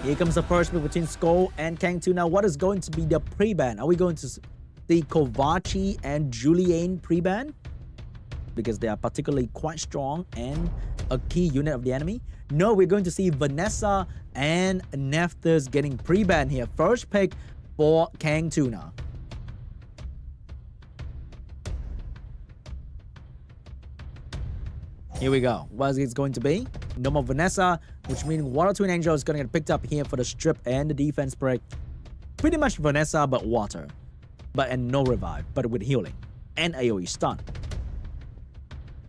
Here comes the first move between Skull and KANGTUNA. What is going to be the pre-ban? Are we going to see Kovaci and Julian pre-ban? Because they are particularly quite strong and a key unit of the enemy. No, we're going to see Vanessa and Nephthys getting pre-ban here. First pick for KANGTUNA. Here we go. What is it going to be? No more Vanessa, which means Water Twin Angel is going to get picked up here for the strip and the defense break. Pretty much Vanessa, but water. And no revive, but with healing. And AoE stun.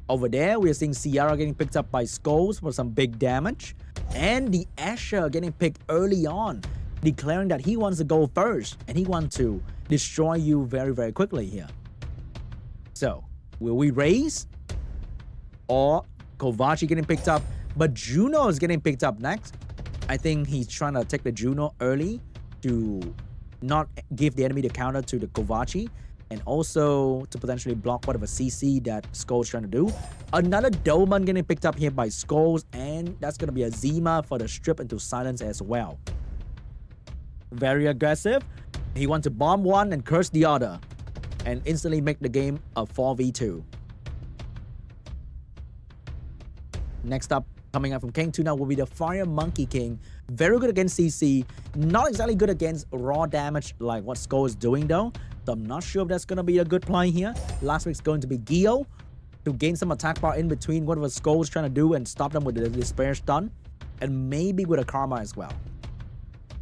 Over there, we are seeing Ciara getting picked up by Skulls for some big damage. And the Asher getting picked early on, declaring that he wants to go first. And he wants to destroy you very, very quickly here. So, will we raise? Or Kovaci getting picked up, but Juno is getting picked up next. I think he's trying to take the Juno early to not give the enemy the counter to the Kovaci, and also to potentially block whatever CC that Skull's trying to do. Another Dolman getting picked up here by Skulls, and that's going to be a Zima for the strip into silence as well. Very aggressive. He wants to bomb one and curse the other, and instantly make the game a 4v2. Next up, coming up from KANGTUNA will be the Fire Monkey King. Very good against CC. Not exactly good against raw damage like what Skull is doing though. So I'm not sure if that's going to be a good play here. Last week's going to be Gio to gain some attack power in between whatever Skull is trying to do and stop them with the Despair stun. And maybe with a Karma as well.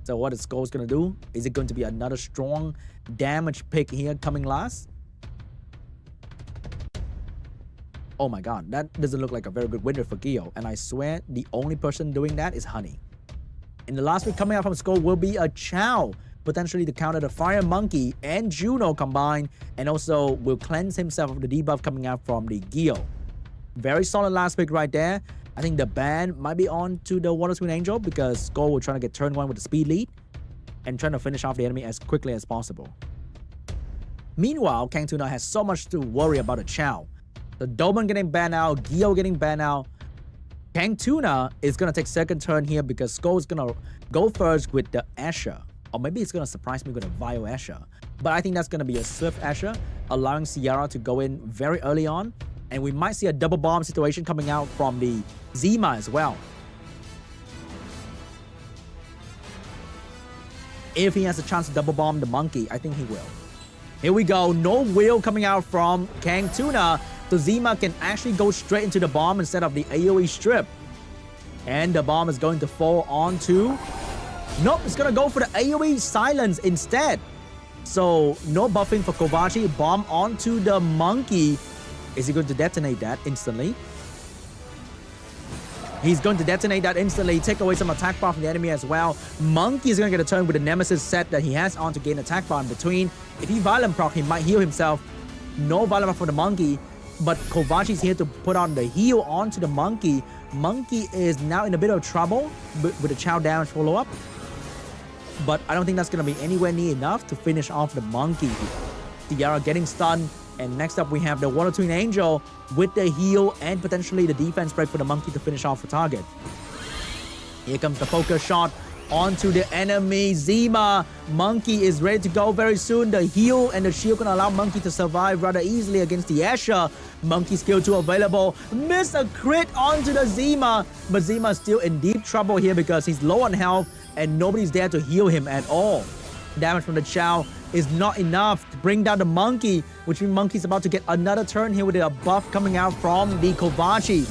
So what is Skull's going to do? Is it going to be another strong damage pick here coming last? Oh my god, that doesn't look like a very good winner for Gio. And I swear the only person doing that is Honey. In the last week coming out from Skull will be a Chow, potentially to counter the Fire Monkey and Juno combined, and also will cleanse himself of the debuff coming out from the Gio. Very solid last pick right there. I think the ban might be on to the Water Twin Angel because Skull will try to get turn 1 with the speed lead and trying to finish off the enemy as quickly as possible. Meanwhile, KANGTUNA has so much to worry about a Chow. The Dolman getting banned out, Gio getting banned out. KANGTUNA is going to take second turn here because Skull is going to go first with the Asher. Or maybe it's going to surprise me with a Vio Asher. But I think that's going to be a Swift Asher, allowing Ciara to go in very early on. And we might see a double bomb situation coming out from the Zima as well. If he has a chance to double bomb the monkey, I think he will. Here we go. No wheel coming out from KANGTUNA. So Zima can actually go straight into the bomb instead of the AoE strip. And the bomb is going to fall onto... Nope, it's going to go for the AoE silence instead. So no buffing for Kovaci. Bomb onto the monkey. Is he going to detonate that instantly? He's going to detonate that instantly, take away some attack bar from the enemy as well. Monkey is going to get a turn with the Nemesis set that he has on to gain attack bar in between. If he violent proc, he might heal himself. No violent proc for the monkey, but Kovaci is here to put on the heal onto the monkey. Monkey is now in a bit of trouble with the Chow damage follow-up. But I don't think that's going to be anywhere near enough to finish off the monkey. Ciara getting stunned. And next up, we have the Water Twin Angel with the heal and potentially the defense break for the monkey to finish off the target. Here comes the focus shot onto the enemy. Zima. Monkey is ready to go very soon. The heal and the shield can allow Monkey to survive rather easily against the Asher. Monkey skill 2 available. Miss a crit onto the Zima. But Zima is still in deep trouble here because he's low on health and nobody's there to heal him at all. Damage from the Chow is not enough to bring down the monkey, which means Monkey's about to get another turn here with a buff coming out from the Kovaci.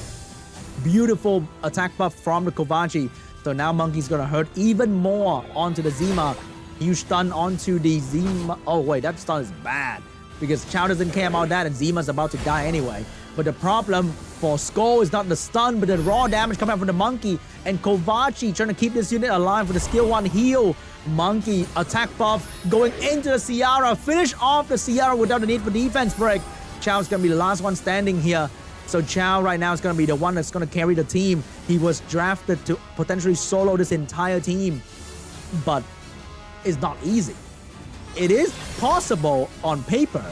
Beautiful attack buff from the Kovaci. So now Monkey's gonna hurt even more onto the Zima. Huge stun onto the Zima. Oh wait, that stun is bad because Chow doesn't care about that and Zima's about to die anyway. But the problem for Skull is not the stun, but the raw damage coming out from the monkey. And Kovaci trying to keep this unit alive with the skill 1 heal. Monkey attack buff going into the Ciara. Finish off the Ciara without the need for defense break. Chow's going to be the last one standing here. So Chow right now is going to be the one that's going to carry the team. He was drafted to potentially solo this entire team. But it's not easy. It is possible on paper,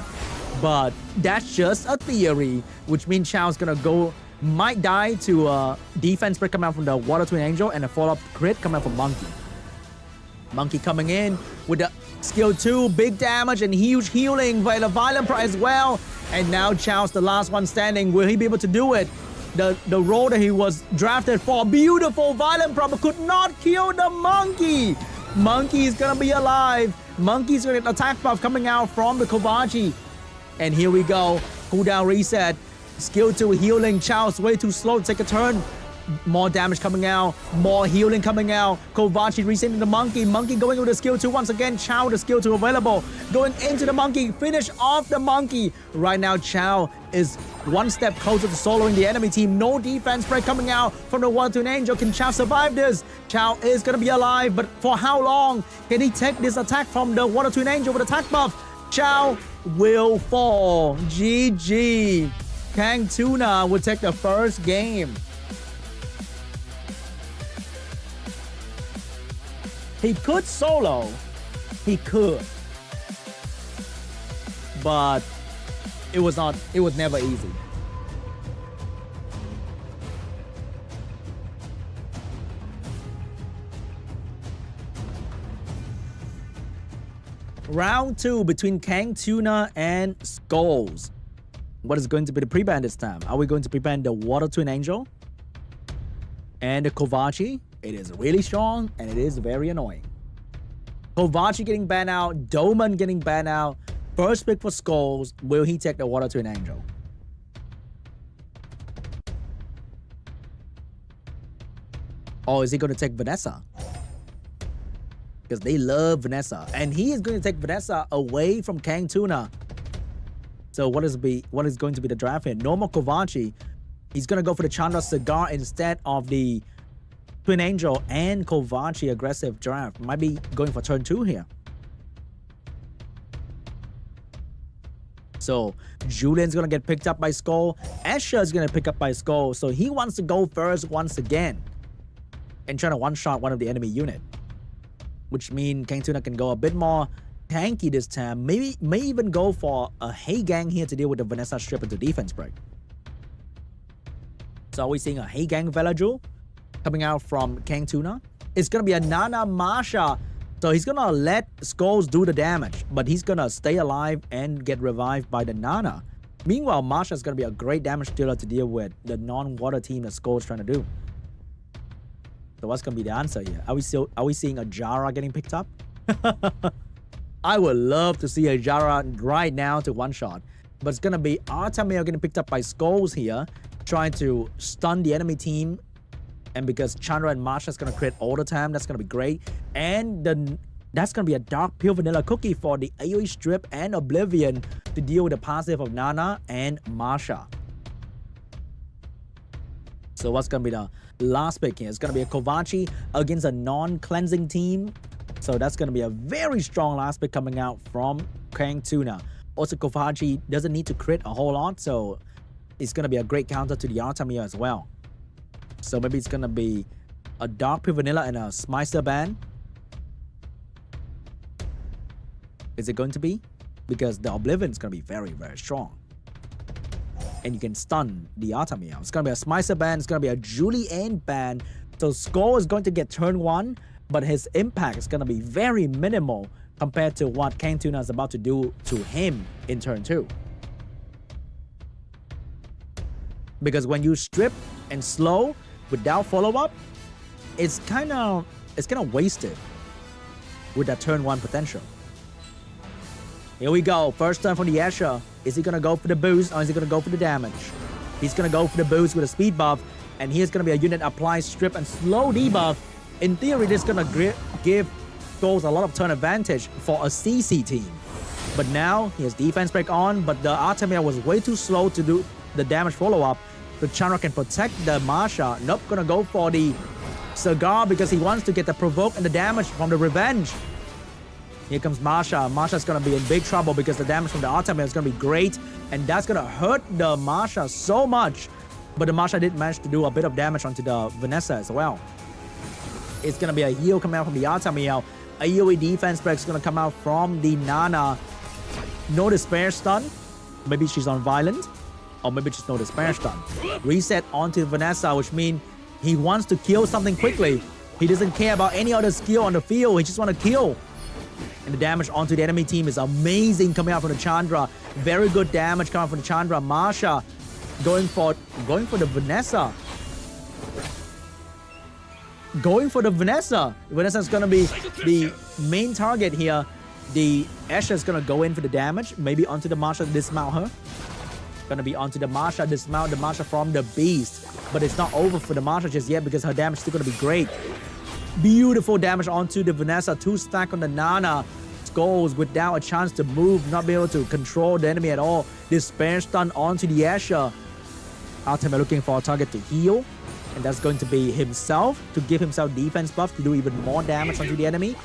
but that's just a theory, which means Chow's going to might die to a defense break coming out from the Water Twin Angel and a follow-up crit coming out from Monkey. Monkey coming in with the skill 2, big damage and huge healing by the Violent Pro as well. And now Chao's the last one standing. Will he be able to do it? The role that he was drafted for, beautiful Violent Pro, but could not kill the Monkey. Monkey is gonna be alive. Monkey's gonna get attack buff coming out from the Kovachi. And here we go. Cooldown reset. Skill 2 healing. Chao's way too slow to take a turn. More damage coming out. More healing coming out. Kovachi resetting the Monkey. Monkey going with the skill 2 once again. Chao the skill 2 available. Going into the Monkey. Finish off the Monkey. Right now Chao is one step closer to soloing the enemy team. No defense break coming out from the Water Twin Angel. Can Chao survive this? Chao is going to be alive, but for how long? Can he take this attack from the Water Twin Angel with attack buff? Chao will fall. GG. KANGTUNA will take the first game. He could solo. He could. But it was never easy. Round 2 between KANGTUNA and SCHOLES. What is going to be the pre-ban this time? Are we going to pre-ban the Water Twin Angel and the Kovachi? It is really strong and it is very annoying. Kovachi getting banned out, Doman getting banned out. First pick for SCHOLES. Will he take the Water Twin Angel? Or is he going to take Vanessa? Because they love Vanessa. And he is going to take Vanessa away from KANGTUNA. So what is going to be the draft here? Normal Kovachi. He's going to go for the Chandra Cigar instead of the Twin Angel and Kovachi aggressive draft. Might be going for turn 2 here. So Julian's going to get picked up by Skull. Escher is going to pick up by Skull. So he wants to go first once again and try to one-shot one of the enemy unit. Which means KANGTUNA can go a bit more tanky this time. May even go for a Hey Gang here to deal with the Vanessa strip into defense break. So are we seeing a Hey Gang Velajul coming out from KANGTUNA? It's going to be a Nana Masha. So he's going to let SCHOLES do the damage, but he's going to stay alive and get revived by the Nana. Meanwhile, Masha is going to be a great damage dealer to deal with the non-water team that SCHOLES trying to do. So what's going to be the answer here? Are we seeing a Jara getting picked up? I would love to see a Jara right now to one-shot. But it's going to be Artamir getting picked up by SCHOLES here, trying to stun the enemy team. And because Chandra and Masha is going to crit all the time, that's going to be great. And that's going to be a dark pure vanilla cookie for the AoE strip and Oblivion to deal with the passive of Nana and Masha. So what's going to be the last pick here? It's going to be a Kovachi against a non-cleansing team. So that's going to be a very strong last pick coming out from KANGTUNA. Also, Kovachi doesn't need to crit a whole lot, so it's going to be a great counter to the Artamir as well. So maybe it's going to be a Dark Pure Vanilla and a Smicer ban. Is it going to be? Because the Oblivion is going to be very, very strong. And you can stun the Artamir. It's going to be a Smicer ban. It's going to be a Julian ban. So Skull is going to get turn 1, but his impact is going to be very minimal compared to what KANGTUNA is about to do to him in turn 2. Because when you strip and slow without follow-up, it's kind of wasted with that turn 1 potential. Here we go. First turn from the Escher. Is he going to go for the boost or is he going to go for the damage? He's going to go for the boost with a speed buff. And here's going to be a unit apply strip and slow debuff. In theory, this is going to give SCHOLES a lot of turn advantage for a CC team. But now, he has defense break on, but the Artamir was way too slow to do the damage follow-up. The Chandra can protect the Masha. Nope, going to go for the Cigar because he wants to get the provoke and the damage from the revenge. Here comes Masha. Masha's going to be in big trouble because the damage from the Artamir is going to be great. And that's going to hurt the Masha so much. But the Masha did manage to do a bit of damage onto the Vanessa as well. It's going to be a heal coming out from the Artamir. AoE defense break is going to come out from the Nana. No despair stun. Maybe she's on violent. Or maybe just no despair stun. Reset onto Vanessa, which means he wants to kill something quickly. He doesn't care about any other skill on the field. He just want to kill. And the damage onto the enemy team is amazing coming out from the Chandra. Very good damage coming from the Chandra. Marsha going for the Vanessa. Going for the Vanessa. Vanessa is going to be the main target here. The Asher is going to go in for the damage. Maybe onto the Marsha, dismount her. Going to be onto the Marsha, dismount the Marsha from the Beast. But it's not over for the Marsha just yet because her damage is still going to be great. Beautiful damage onto the Vanessa. 2 stack on the Nana. Skulls without a chance to move. Not be able to control the enemy at all. Despair stun onto the Asher. Artemir looking for a target to heal. And that's going to be himself. To give himself defense buff. To do even more damage onto the enemy.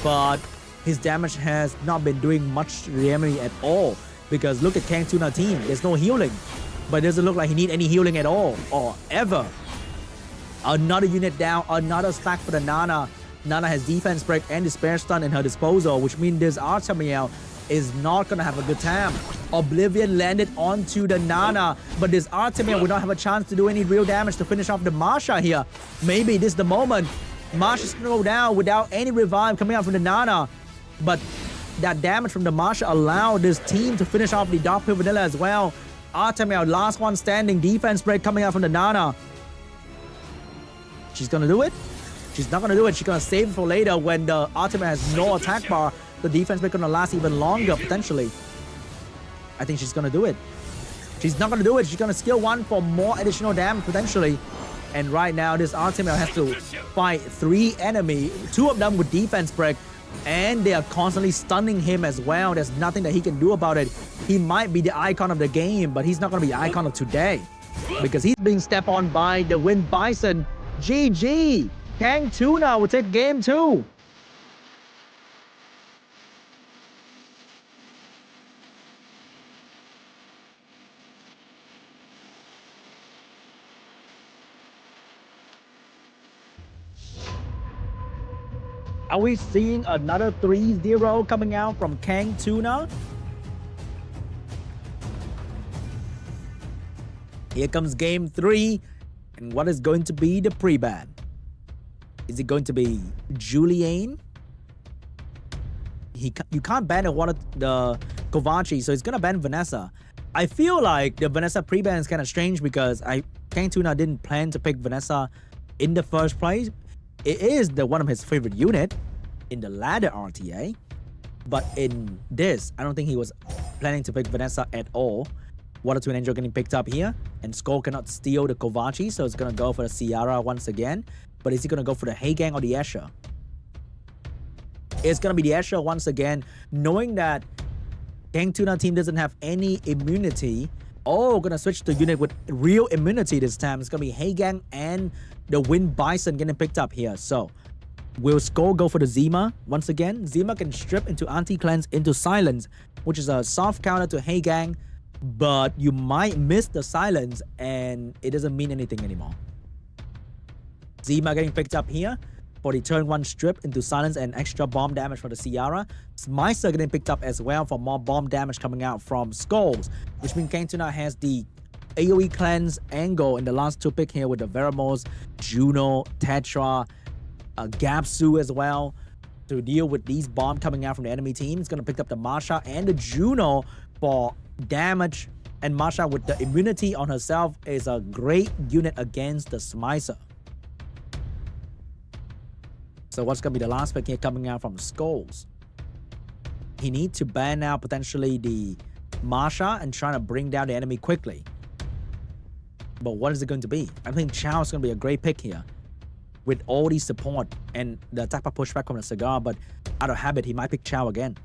But his damage has not been doing much to the enemy at all. Because look at KANGTUNA team. There's no healing. But it doesn't look like he needs any healing at all. Or ever. Another unit down, another stack for the Nana. Nana has defense break and despair stun in her disposal, which means this Artemir is not gonna have a good time. Oblivion landed onto the Nana, but this Artemir will not have a chance to do any real damage to finish off the Marsha here. Maybe this is the moment. Marsha's gonna go down without any revive coming out from the Nana. But that damage from the Marsha allowed this team to finish off the Dark Pit Vanilla as well. Artemir, last one standing, defense break coming out from the Nana. She's gonna do it? She's not gonna do it. She's gonna save it for later when the Artemir has no attack bar. The defense break gonna last even longer, potentially. I think she's gonna do it. She's not gonna do it. She's gonna skill 1 for more additional damage, potentially. And right now, this Artemir has to fight 3 enemies. 2 of them with defense break. And they are constantly stunning him as well. There's nothing that he can do about it. He might be the icon of the game, but he's not gonna be the icon of today. Because he's being stepped on by the Wind Bison. GG! KANGTUNA will take game 2. Are we seeing another 3-0 coming out from KANGTUNA? Here comes game 3. And what is going to be the pre-ban? Is it going to be Julian? You can't ban the Kovaci, so it's going to ban Vanessa. I feel like the Vanessa pre-ban is kind of strange because KANGTUNA didn't plan to pick Vanessa in the first place. It is one of his favorite unit in the ladder RTA. But in this, I don't think he was planning to pick Vanessa at all. Water Twin Angel getting picked up here. And Skull cannot steal the Kovaci, so it's going to go for the Ciara once again. But is he going to go for the Heigang or the Asher? It's going to be the Asher once again, knowing that KANGTUNA team doesn't have any immunity. Oh, going to switch to unit with real immunity this time. It's going to be Heigang and the Wind Bison getting picked up here. So, will Skull go for the Zima once again? Zima can strip into anti-cleanse into silence, which is a soft counter to Heigang. But you might miss the silence and it doesn't mean anything anymore. Zima getting picked up here for the turn 1 strip into silence and extra bomb damage for the Ciara. Smycer getting picked up as well for more bomb damage coming out from Skulls, which means KANGTUNA has the AoE cleanse angle in the last 2 pick here with the Veramos, Juno, Tetra, Gapsu as well to deal with these bombs coming out from the enemy team. It's going to pick up the Marsha and the Juno for damage, and Marsha with the immunity on herself is a great unit against the Smycer. So what's going to be the last pick here coming out from Skulls? He needs to ban out potentially the Marsha and trying to bring down the enemy quickly. But what is it going to be? I think Chao is going to be a great pick here with all the support and the attack pushback from the Cigar, but out of habit, he might pick Chao again.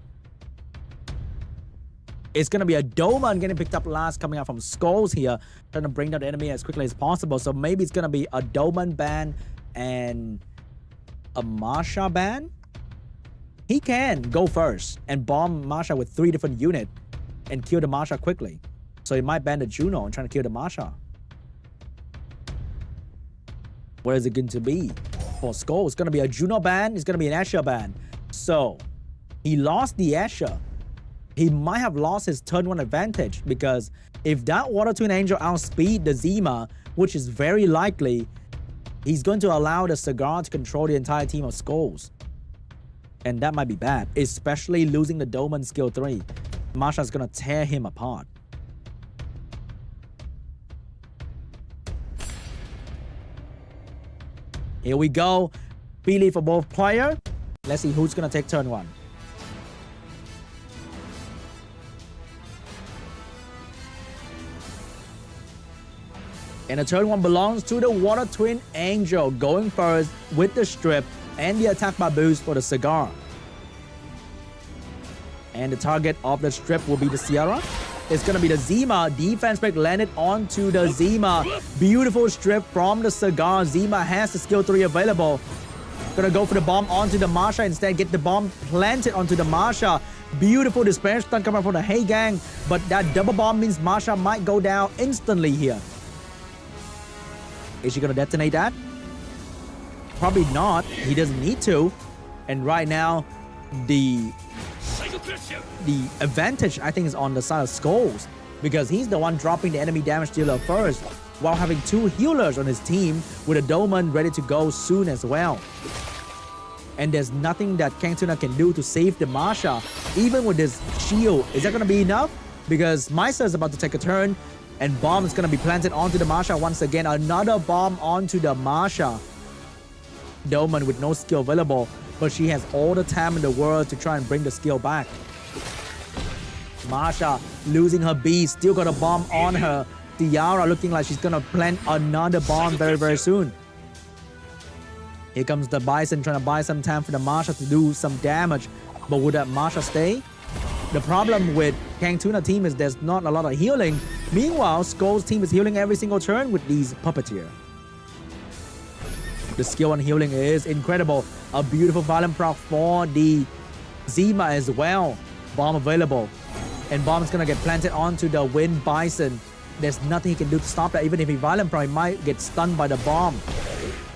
It's going to be a Doman getting picked up last coming out from Skulls here, trying to bring down the enemy as quickly as possible. So maybe it's going to be a Doman ban and a Marsha ban. He can go first and bomb Marsha with 3 different units and kill the Marsha quickly. So he might ban the Juno and trying to kill the Marsha. What is it going to be for Skull? It's going to be a Juno ban. It's going to be an Asher ban. So he lost the Asher. He might have lost his turn 1 advantage because if that Water Twin Angel outspeed the Zima, which is very likely, he's going to allow the Cigar to control the entire team of SCHOLES. And that might be bad, especially losing the Doman skill 3. Masha's gonna tear him apart. Here we go. Billy for both players. Let's see who's gonna take turn 1. And the turn 1 belongs to the Water Twin Angel, going first with the strip and the attack bar boost for the Cigar. And the target of the strip will be the Sierra. It's going to be the Zima. Defense break landed onto the Zima. Beautiful strip from the Cigar. Zima has the skill 3 available. Gonna go for the bomb onto the Masha. Instead, get the bomb planted onto the Masha. Beautiful disperse stun coming from the Hey Gang. But that double bomb means Masha might go down instantly here. Is she gonna detonate that? Probably not. He doesn't need to. And right now, the advantage, I think, is on the side of SCHOLES, because he's the one dropping the enemy damage dealer first, while having 2 healers on his team with a Doman ready to go soon as well. And there's nothing that KANGTUNA can do to save the Masha, even with this shield. Is that gonna be enough? Because Misa is about to take a turn, and bomb is gonna be planted onto the Masha once again. Another bomb onto the Masha. Doman with no skill available, but she has all the time in the world to try and bring the skill back. Masha losing her beast, still got a bomb on her. Tiara looking like she's gonna plant another bomb very soon. Here comes the Bison trying to buy some time for the Masha to do some damage, but would that Masha stay? The problem with KANGTUNA team is there's not a lot of healing. Meanwhile, SCHOLES team is healing every single turn with these Puppeteer. The skill on healing is incredible. A beautiful Violent proc for the Zima as well. Bomb available. And bomb is going to get planted onto the Wind Bison. There's nothing he can do to stop that. Even if he Violent proc, he might get stunned by the bomb.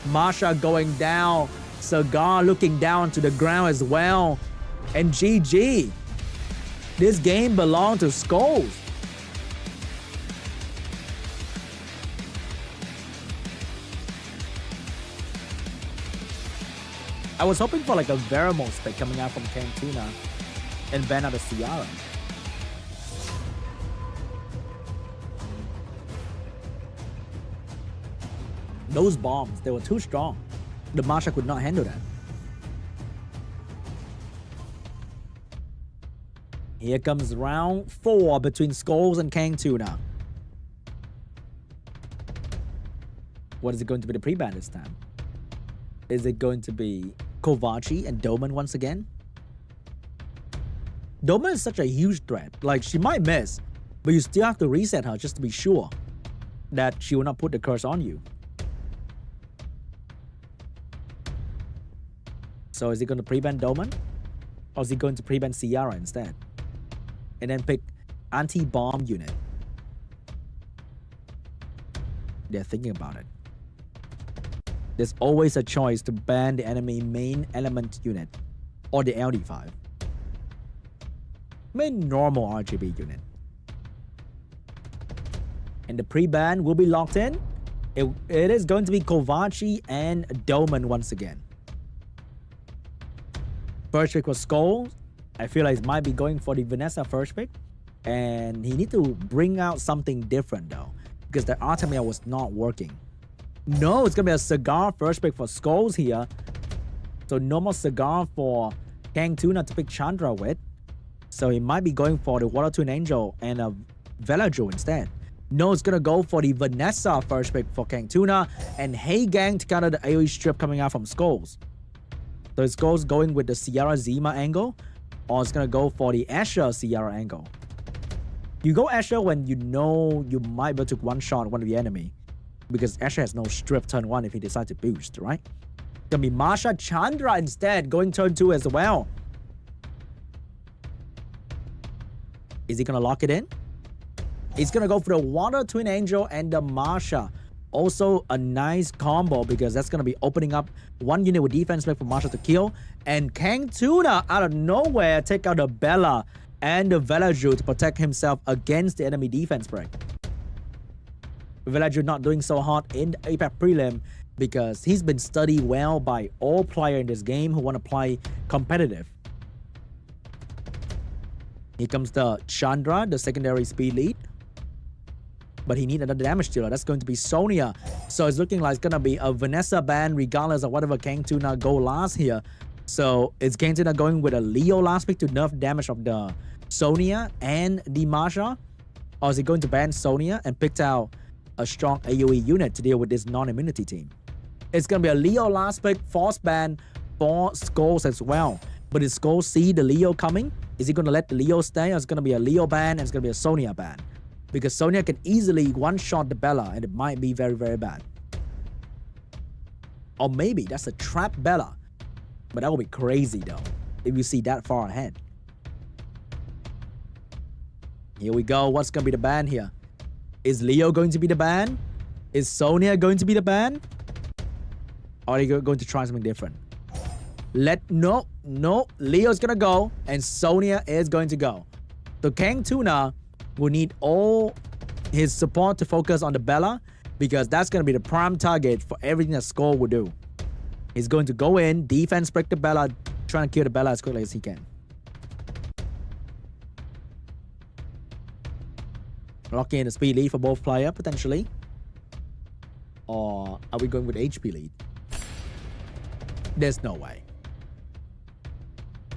Masha going down. Cigar looking down to the ground as well. And GG. This game belonged to SCHOLES. I was hoping for like a Verimo spec coming out from KANGTUNA and ban out the Ciara. Those bombs, they were too strong. The Masha could not handle that. Here comes round 4 between SCHOLES and KANGTUNA. What is it going to be the pre-ban this time? Is it going to be Kovaci and Doman once again? Doman is such a huge threat. Like, she might miss, but you still have to reset her just to be sure that she will not put the curse on you. So is he going to pre-ban Doman? Or is he going to pre-ban Ciara instead? And then pick anti-bomb unit. They're thinking about it. There's always a choice to ban the enemy main element unit or the LD5. Main normal RGB unit. And the pre-ban will be locked in. It is going to be Kovaci and Doman once again. First pick for SCHOLES. I feel like it might be going for the Vanessa first pick. And he need to bring out something different though, because the Artemia was not working. No, it's going to be a Cigar first pick for SCHOLES here. So no more Cigar for KANGTUNA to pick Chandra with. So he might be going for the Water Twin Angel and a Velajo instead. No, it's going to go for the Vanessa first pick for KANGTUNA and Hey Gang to counter the AoE strip coming out from SCHOLES. So is SCHOLES going with the Ciara Zima angle, or it's going to go for the Asher Ciara angle? You go Asher when you know you might be able to one-shot one of the enemy, because Asher has no strip turn 1 if he decides to boost, right? It's going to be Masha Chandra instead, going turn 2 as well. Is he going to lock it in? He's going to go for the Water Twin Angel and the Masha. Also a nice combo, because that's going to be opening up one unit with defense spec for Masha to kill. And KANGTUNA out of nowhere take out the Bella and the Velaju to protect himself against the enemy defense break. Velaju not doing so hot in the APAC prelim, because he's been studied well by all players in this game who want to play competitive. Here comes the Chandra, the secondary speed lead. But he needs another damage dealer. That's going to be Sonya. So it's looking like it's going to be a Vanessa ban regardless of whatever KANGTUNA go last here. So is KANGTUNA going with a Leo last pick to nerf damage of the Sonya and the Masha? Or is he going to ban Sonya and pick out a strong AoE unit to deal with this non-immunity team? It's going to be a Leo last pick, force ban for SCHOLES as well. But is SCHOLES see the Leo coming? Is he going to let the Leo stay, or is it going to be a Leo ban and it's going to be a Sonya ban? Because Sonya can easily one-shot the Bella and it might be very, very bad. Or maybe that's a trap Bella. But that would be crazy though, if you see that far ahead. Here we go. What's going to be the ban here? Is Leo going to be the ban? Is Sonya going to be the ban? Or are you going to try something different? No. Leo's going to go and Sonya is going to go. So KANGTUNA will need all his support to focus on the Bella, because that's going to be the prime target for everything that SCHOLES will do. He's going to go in, defense break the Bella, trying to kill the Bella as quickly as he can. Locking in the speed lead for both players, potentially. Or are we going with HP lead? There's no way.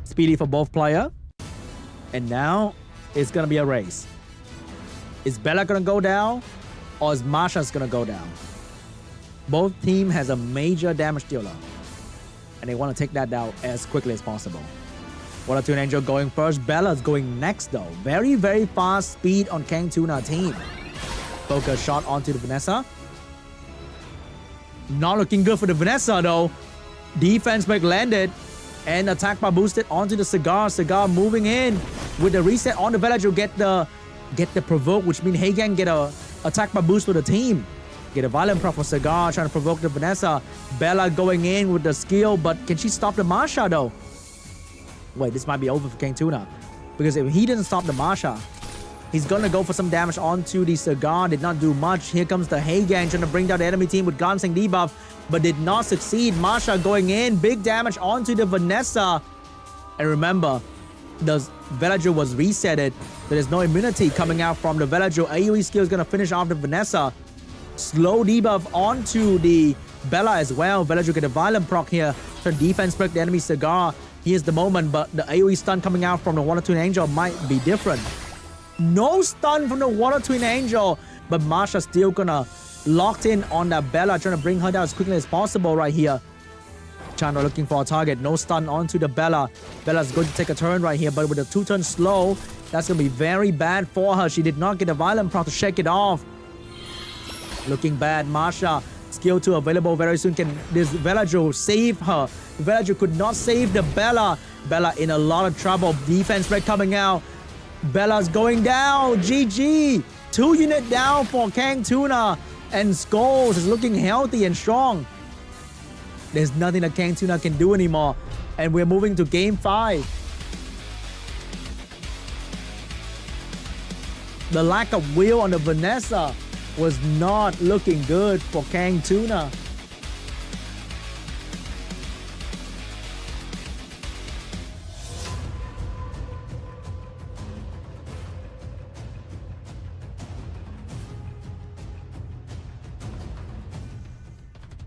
Speed lead for both players. And now it's going to be a race. Is Bella going to go down, or is Masha's going to go down? Both teams has a major damage dealer, and they want to take that down as quickly as possible. Water Twin Angel going first. Bella's going next though. Very, very fast speed on KANGTUNA team. Focus shot onto the Vanessa. Not looking good for the Vanessa though. Defense break landed, and attack bar boosted onto the Cigar. Cigar moving in with the reset on the Village. You'll get the provoke, which means Hagan get a attack bar boost for the team. Get a violent proc for Cigar, trying to provoke the Vanessa. Bella going in with the skill, but can she stop the Masha though? Wait, this might be over for KANGTUNA, because if he didn't stop the Masha, he's gonna go for some damage onto the Cigar. Did not do much. Here comes the Hagan trying to bring down the enemy team with glancing debuff, but did not succeed. Masha going in, big damage onto the Vanessa. And remember, the Villager was resetted. There's no immunity coming out from the Villager. AoE skill is gonna finish off the Vanessa. Slow debuff onto the Bella as well. Villager get a violent proc here. Try to defense break the enemy Cigar. Here's the moment, but the AoE stun coming out from the Water Twin Angel might be different. No stun from the Water Twin Angel, but Masha still gonna locked in on that Bella, trying to bring her down as quickly as possible right here. Chandra looking for a target. No stun onto the Bella. Bella's going to take a turn right here, but with a 2-turn slow, that's going to be very bad for her. She did not get a violent proc to shake it off. Looking bad. Masha, skill 2 available very soon. Can this Villager save her? Villager could not save the Bella. Bella in a lot of trouble. Defense break coming out. Bella's going down. GG. 2 unit down for KANGTUNA. And SCHOLES is looking healthy and strong. There's nothing that KANGTUNA can do anymore. And we're moving to Game 5. The lack of will on the Vanessa was not looking good for KANGTUNA.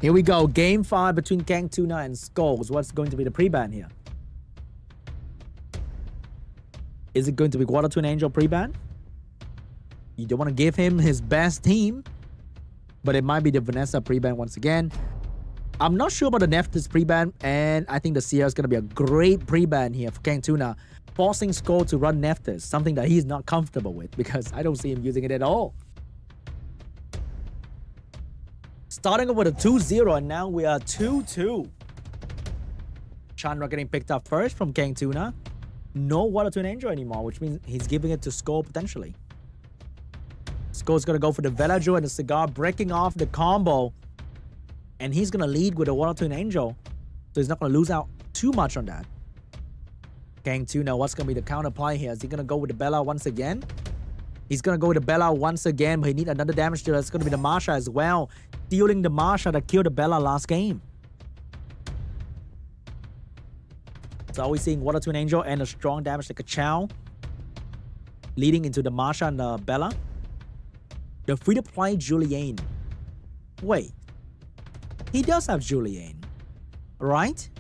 Here we go. Game 5 between KANGTUNA and SCHOLES. What's going to be the pre-ban here? Is it going to be Water Twin Angel pre-ban? You don't want to give him his best team, but it might be the Vanessa pre-ban once again. I'm not sure about the Nephthys pre-ban, and I think the Sierra is going to be a great pre-ban here for KANGTUNA, forcing SCHOLES to run Nephthys, something that he's not comfortable with because I don't see him using it at all. Starting off with a 2-0, and now we are 2-2. Chandra getting picked up first from KANGTUNA. No Water Twin Angel anymore, which means he's giving it to SCHOLES potentially. SCHOLES going to go for the Villager and the Cigar, breaking off the combo. And he's going to lead with a Water Twin Angel. So he's not going to lose out too much on that. KANGTUNA, what's going to be the counter play here? Is he going to go with the Bella once again? He's gonna go with the Bella once again, but he needs another damage dealer. It's gonna be the Masha as well, stealing the Masha that killed the Bella last game. So are we seeing Water Twin Angel and a strong damage like a Chow, leading into the Masha and the Bella? The free-to-play Julian. Wait, he does have Julian, right?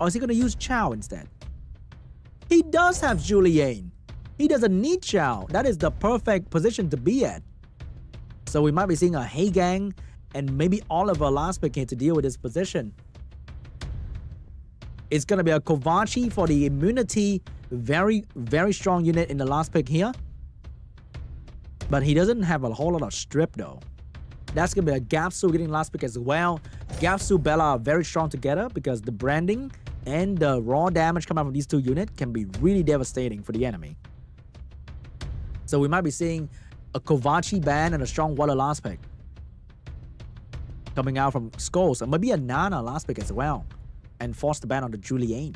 Or is he gonna use Chow instead? He does have Julian. He doesn't need Chow. That is the perfect position to be at. So we might be seeing a Hey Gang and maybe Oliver last pick here to deal with this position. It's gonna be a Kovaci for the immunity. Very, very strong unit in the last pick here. But he doesn't have a whole lot of strip though. That's gonna be a Gapsu getting last pick as well. Gapsu Bella are very strong together because the branding and the raw damage coming out from these two units can be really devastating for the enemy. So we might be seeing a Kovaci ban and a strong Water last pick coming out from SCHOLES, and maybe a Nana last pick as well, and force the ban on the Julian.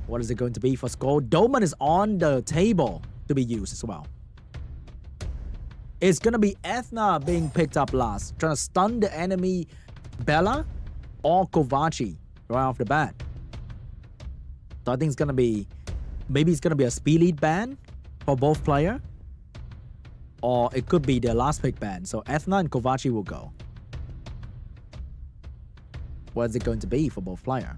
What is it going to be for SCHOLES? Dolman is on the table to be used as well. It's going to be Ethna being picked up last, trying to stun the enemy Bella or Kovaci right off the bat. So I think it's going to be, maybe it's going to be a speed lead ban for both players, or it could be the last pick ban. So Ethna and Kovaci will go. What is it going to be for both players?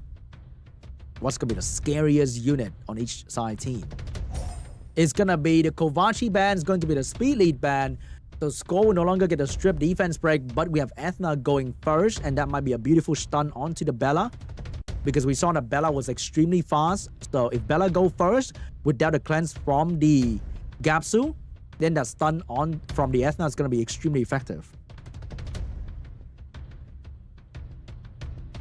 What's going to be the scariest unit on each side team? It's going to be the Kovaci ban. It's going to be the speed lead ban. So SCHOLES will no longer get a strip defense break, but we have Ethna going first, and that might be a beautiful stun onto the Bella, because we saw that Bella was extremely fast. So if Bella go first without a cleanse from the Gapsu, then that stun on from the Ethna is going to be extremely effective.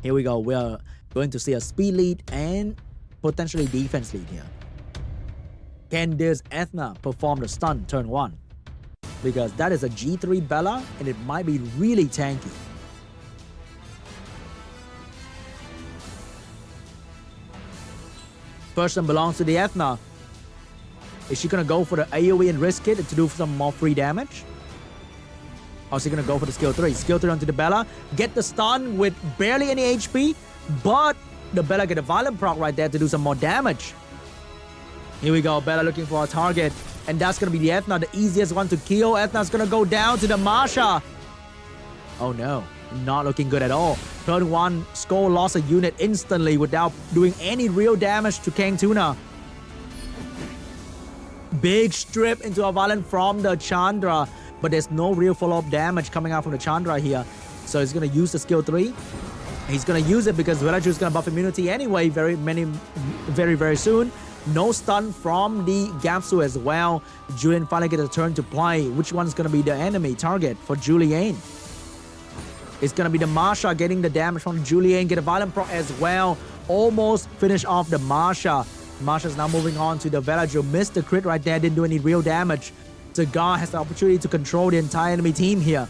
Here we go. We're going to see a speed lead and potentially defense lead here. Can this Ethna perform the stun turn 1? Because that is a G3 Bella and it might be really tanky. First one belongs to the Ethna. Is she going to go for the AoE and risk it to do some more free damage? Or is she going to go for the skill 3? Skill 3 onto the Bella. Get the stun with barely any HP. But the Bella get a violent proc right there to do some more damage. Here we go. Bella looking for a target. And that's going to be the Ethna, the easiest one to kill. Ethna's going to go down to the Masha. Oh no. Not looking good at all. Turn 1, SCHOLES lost a unit instantly without doing any real damage to KANGTUNA. Big strip into a violent from the Chandra. But there's no real follow-up damage coming out from the Chandra here. So he's going to use the skill 3. He's going to use it because Velaju is going to buff immunity anyway very soon. No stun from the Gapsu as well. Julian finally gets a turn to play. Which one's going to be the enemy target for Julian? It's going to be the Masha getting the damage from Julian. Get a violent proc as well. Almost finish off the Masha. Masha's now moving on to the Velaju. Missed the crit right there. Didn't do any real damage. Cigar has the opportunity to control the entire enemy team here.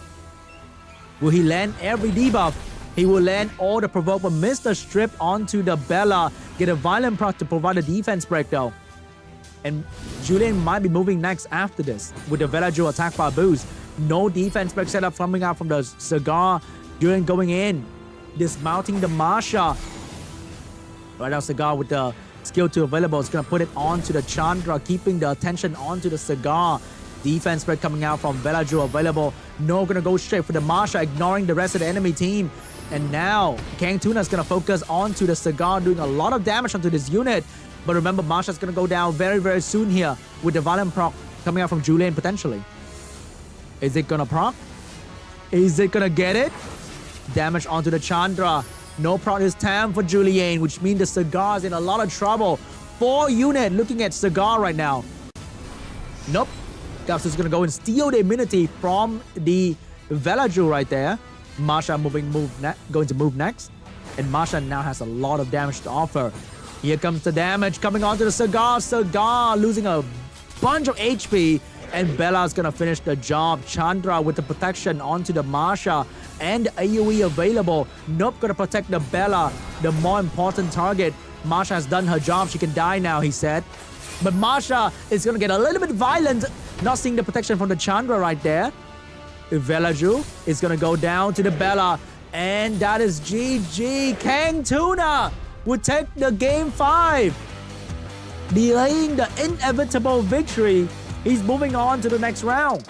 Will he land every debuff? He will land all the provoke, but miss the strip onto the Bella. Get a violent proc to provide a defense break though. And Julian might be moving next after this with the Velaju attack bar boost. No defense break setup coming out from the Cigar. Julian going in, dismounting the Masha. Right now Cigar with the skill 2 available. It's going to put it onto the Chandra, keeping the attention onto the Cigar. Defense spread coming out from Velaju available. No, going to go straight for the Masha, ignoring the rest of the enemy team. And now KANGTUNA is going to focus onto the Cigar, doing a lot of damage onto this unit. But remember, Masha is going to go down very soon here with the violent proc coming out from Julian potentially. Is it going to proc? Is it going to get it? Damage onto the Chandra. No proc this time for Julian, which means the Cigar is in a lot of trouble. 4 unit looking at Cigar right now. Nope. Gapsu is going to go and steal the immunity from the Velaju right there. Masha going to move next. And Masha now has a lot of damage to offer. Here comes the damage coming onto the Cigar. Cigar losing a bunch of HP. And Bella's going to finish the job. Chandra with the protection onto the Masha. And AoE available. Nope, going to protect the Bella, the more important target. Marsha has done her job. She can die now, he said. But Marsha is going to get a little bit violent. Not seeing the protection from the Chandra right there. Velaju is going to go down to the Bella. And that is GG. KANGTUNA would take the game 5. Delaying the inevitable victory. He's moving on to the next round.